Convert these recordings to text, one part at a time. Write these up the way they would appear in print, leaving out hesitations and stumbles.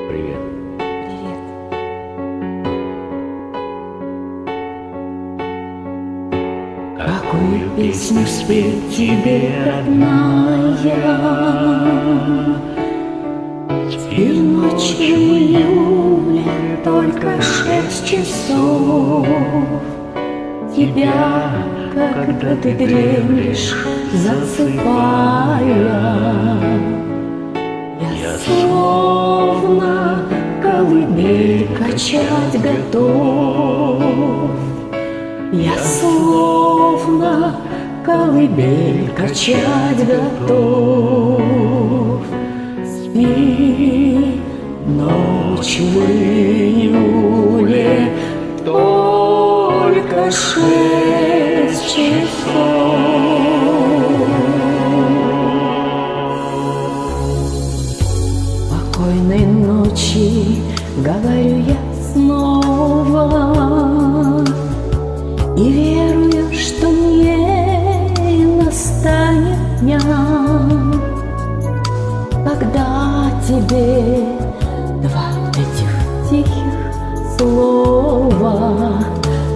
Привет. Привет. Какую песню спеть тебе, родная? Теперь ночью июля только 6 часов. Тебя, когда ты дремлешь, засыпая, я словно колыбель качать готов. Я словно колыбель качать готов. Спи, ночь в июле, только 6 часов. Спокойной ночи, говорю я снова, и верую, что не настанет дня, когда тебе два этих тихих слова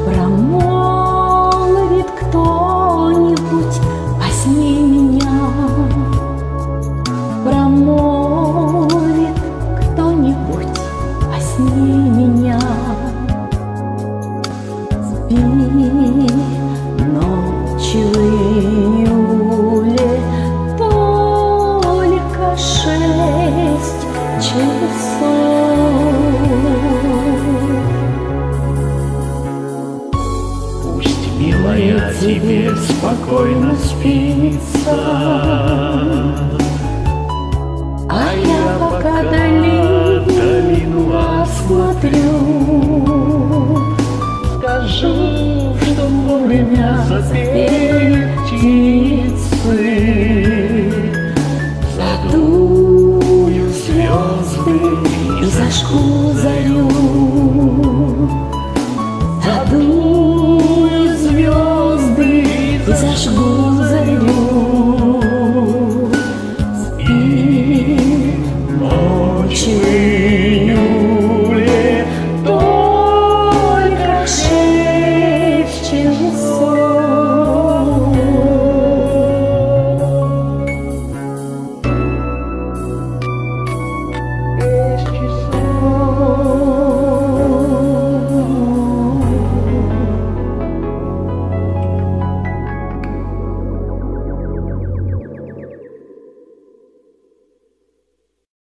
промолвит кто-нибудь: возьми меня. Промолвит кто-нибудь: возьми меня. Спи, ночь в июле, только 6 часов. Пусть, милая, тебе спокойно спится, А я пока долину осмотрю. скажу, что вовремя запели птицы. Задую звезды и зажгу зарю. Задую